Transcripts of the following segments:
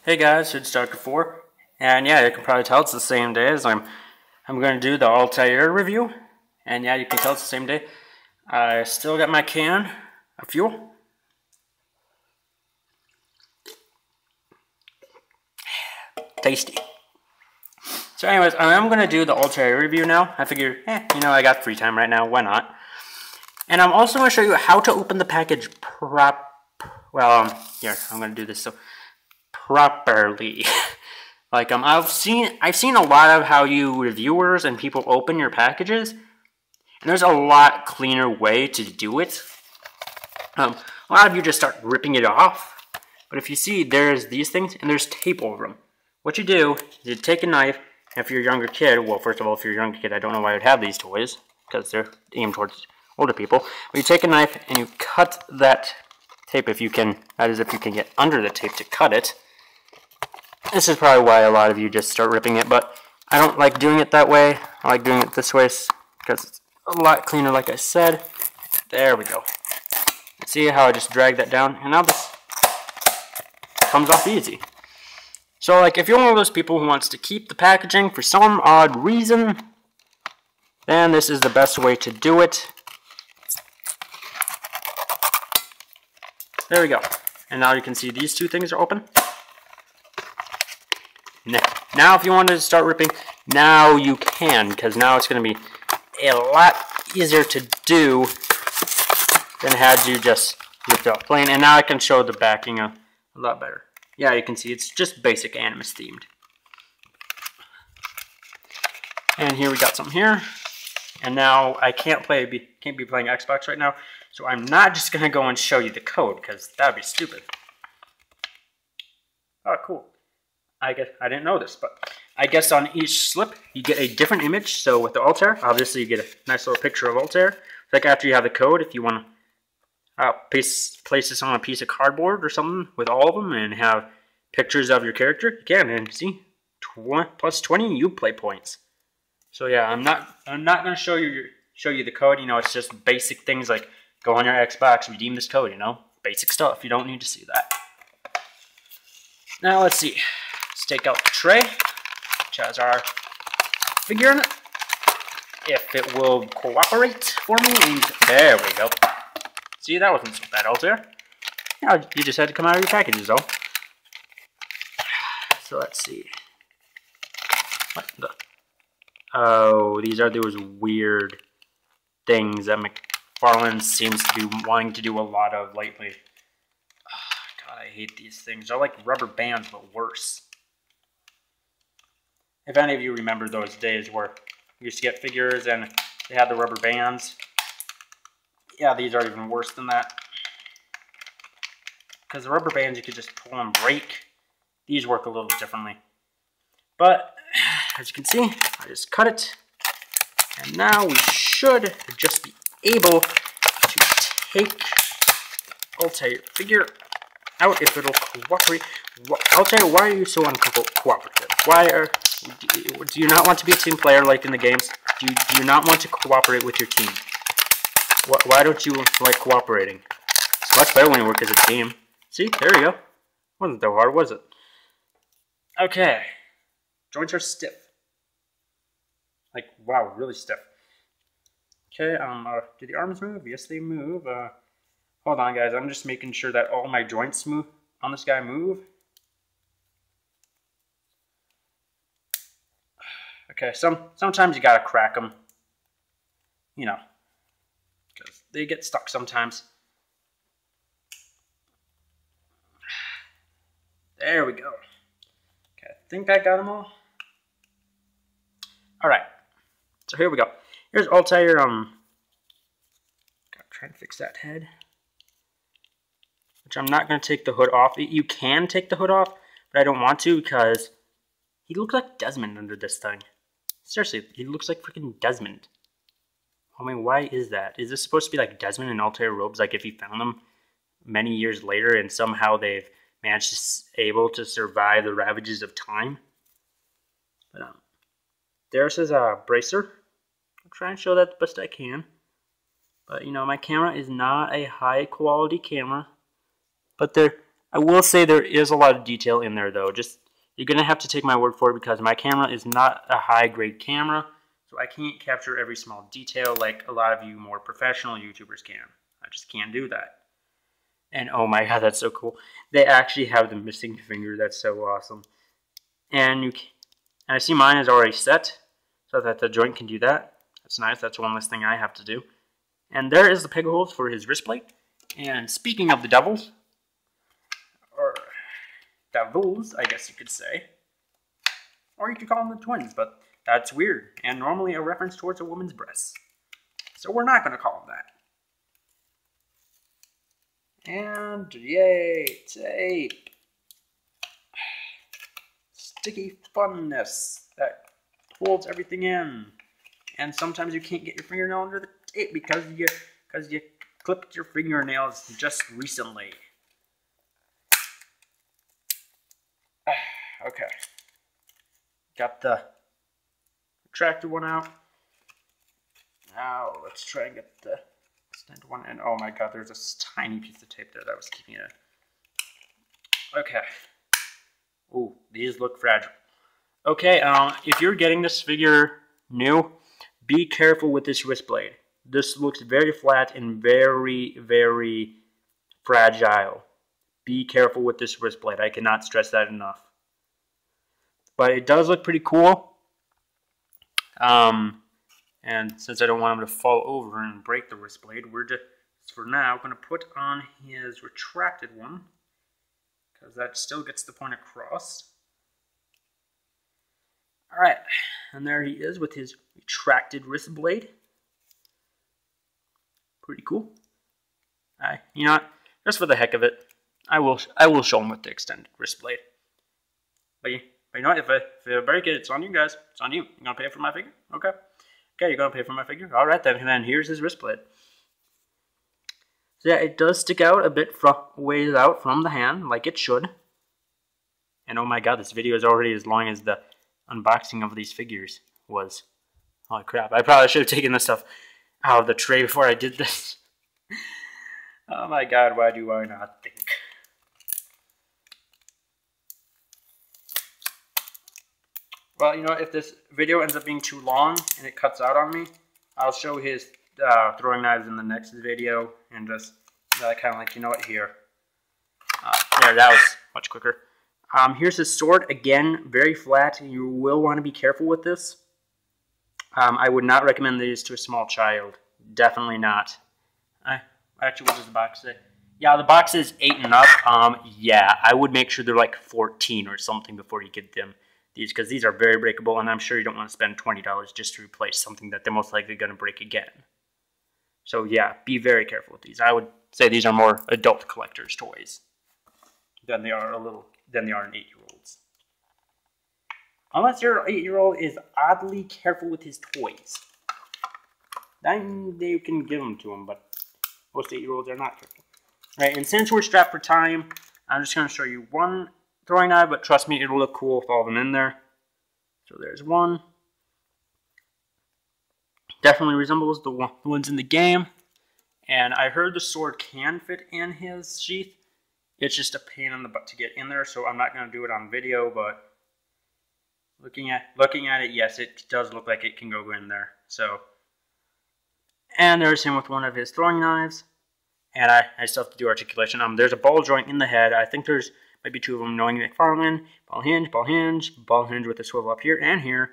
Hey guys, it's Dr. 4, and yeah, you can probably tell it's the same day as I'm going to do the Altair review, and yeah, you can tell it's the same day. I still got my can of fuel. Tasty. So anyways, I'm going to do the Altair review now. I figured, I got free time right now, why not? And I'm also going to show you how to open the package here, I'm going to do this so properly. Like I've seen a lot of how you reviewers and people open your packages, and there's a lot cleaner way to do it. A lot of you just start ripping it off, but if you see, there's these things and there's tape over them. What you do is you take a knife, and if you're a younger kid, well, first of all, if you're a younger kid, I don't know why you'd have these toys, because they're aimed towards older people. But you take a knife and you cut that tape if you can, that is if you can get under the tape to cut it. This is probably why a lot of you just start ripping it, but I don't like doing it that way. I like doing it this way because it's a lot cleaner, like I said. There we go. See how I just dragged that down? And now this comes off easy. So, like, if you're one of those people who wants to keep the packaging for some odd reason, then this is the best way to do it. There we go. And now you can see these two things are open. Now if you want to start ripping, now you can, because now it's going to be a lot easier to do than had you just ripped off plain. And now I can show the backing a lot better. Yeah, you can see it's just basic Animus themed. And here we got some here. And now I can't be playing Xbox right now, so I'm not just going to go and show you the code, because that would be stupid. Oh, cool. I guess I didn't know this, but I guess on each slip you get a different image. So with the Altair, obviously you get a nice little picture of Altair. Like after you have the code, if you want to place this on a piece of cardboard or something with all of them and have pictures of your character, you can. And see, plus 20 Uplay points. So yeah, I'm not going to show you the code. You know, it's just basic things like go on your Xbox, redeem this code. You know, basic stuff. You don't need to see that. Now let's see. Let's take out the tray, which has our figure in it. If it will cooperate for me, and there we go. See, that wasn't so bad, Altair. Yeah, you just had to come out of your packages, though. So let's see. What the? Oh, these are those weird things that McFarlane seems to be wanting to do a lot of lately. Oh, God, I hate these things. They're like rubber bands, but worse. If any of you remember those days where you used to get figures and they had the rubber bands. Yeah, these are even worse than that. Because the rubber bands, you could just pull and break. These work a little differently. But, as you can see, I just cut it. And now we should just be able to take Altair figure out if it'll cooperate. Altair, why are you so uncooperative? Do you not want to be a team player like in the games? Do you not want to cooperate with your team? Why don't you like cooperating? It's much better when you work as a team. See, there we go. Wasn't that hard, was it? Okay. Joints are stiff. Like, wow, really stiff. Okay, do the arms move? Yes, they move. Hold on, guys. I'm just making sure that all my joints move on this guy move. Okay, sometimes you gotta crack them, you know, because they get stuck sometimes. There we go. Okay, I think I got them all. All right, so here we go. Here's Altair. Gotta try to fix that head, which I'm not gonna take the hood off. You can take the hood off, but I don't want to because he looks like Desmond under this thing. Seriously, he looks like freaking Desmond. I mean, why is that? Is this supposed to be like Desmond in Altair robes, like if he found them many years later and somehow they've managed able to survive the ravages of time? But there's his bracer. I'll try and show that the best I can. But you know, my camera is not a high quality camera. But I will say there is a lot of detail in there, though. Just, you're going to have to take my word for it because my camera is not a high-grade camera, so I can't capture every small detail like a lot of you more professional YouTubers can. I just can't do that. And oh my god, that's so cool. They actually have the missing finger. That's so awesome. And I see mine is already set, so that the joint can do that. That's nice. That's one less thing I have to do. And there is the peg holes for his wrist plate. And speaking of the devils, or devils, I guess you could say, or you could call them the twins, but that's weird, and normally a reference towards a woman's breasts. So we're not going to call them that. And yay, tape. Sticky funness that holds everything in. And sometimes you can't get your fingernail under the tape because you clipped your fingernails just recently. Okay. Got the retractor one out. Now let's try and get the extended one in. Oh my god, there's a tiny piece of tape there that was keeping it. Okay. Ooh, these look fragile. Okay, if you're getting this figure new, be careful with this wrist blade. This looks very flat and very, very fragile. Be careful with this wrist blade. I cannot stress that enough. But it does look pretty cool. And since I don't want him to fall over and break the wrist blade, we're just, for now, going to put on his retracted one, because that still gets the point across. Alright, and there he is with his retracted wrist blade. Pretty cool. You know what? Just for the heck of it, I will show him with the extended wrist blade. But you know what? If I break it, it's on you guys. It's on you. You gonna pay for my figure? Okay. Okay, you're gonna pay for my figure? Alright then. And then here's his wrist blade. So yeah, it does stick out a bit ways out from the hand, like it should. And oh my god, this video is already as long as the unboxing of these figures was. Holy crap. I probably should have taken this stuff out of the tray before I did this. Oh my god, why do I not think? Well, you know, if this video ends up being too long and it cuts out on me, I'll show his throwing knives in the next video and just kind of like, you know what, here. There, that was much quicker. Here's his sword. Again, very flat. You will want to be careful with this. I would not recommend these to a small child. Definitely not. Actually, what does the box say? Yeah, the box is 8 and up. Yeah, I would make sure they're like 14 or something before you get them these, because these are very breakable, and I'm sure you don't want to spend $20 just to replace something that they're most likely going to break again. So yeah, be very careful with these. I would say these are more adult collectors' toys than they are an 8-year-old's. Unless your 8-year-old is oddly careful with his toys, then you can give them to him, but most 8-year-olds are not careful. Right, and since we're strapped for time, I'm just going to show you one throwing knife, but trust me, it'll look cool with all of them in there. So there's one. Definitely resembles the ones in the game. And I heard the sword can fit in his sheath. It's just a pain in the butt to get in there, so I'm not going to do it on video, but looking at it, yes, it does look like it can go in there. So, and there's him with one of his throwing knives. And I still have to do articulation. There's a ball joint in the head. I think there's maybe 2 of them, knowing McFarlane. Ball hinge with a swivel up here and here.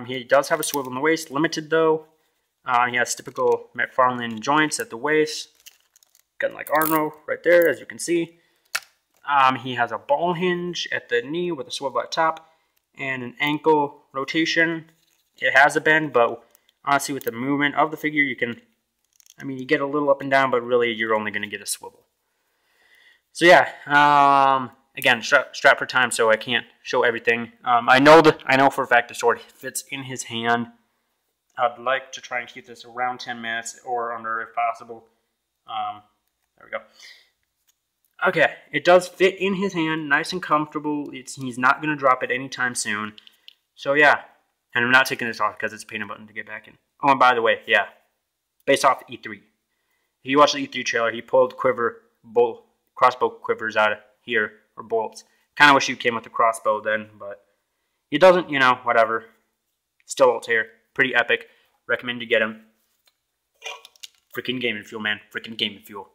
He does have a swivel in the waist, limited though. He has typical McFarlane joints at the waist. Got like Arno right there, as you can see. He has a ball hinge at the knee with a swivel at top. And an ankle rotation. It has a bend, but honestly with the movement of the figure, you can... you get a little up and down, but really you're only going to get a swivel. So yeah, again, strapped for time, so I can't show everything. I know for a fact the sword fits in his hand. I'd like to try and keep this around 10 minutes or under if possible. There we go. Okay, it does fit in his hand, nice and comfortable. He's not going to drop it anytime soon. So yeah, and I'm not taking this off because it's a pain in the button to get back in. Oh, and by the way, yeah. Based off E3. If you watch the E3 trailer, he pulled crossbow quivers out of here, or bolts. Kind of wish you came with the crossbow then, but he doesn't, you know, whatever. Still Altair. Pretty epic. Recommend you get him. Freaking gaming fuel, man. Freaking gaming fuel.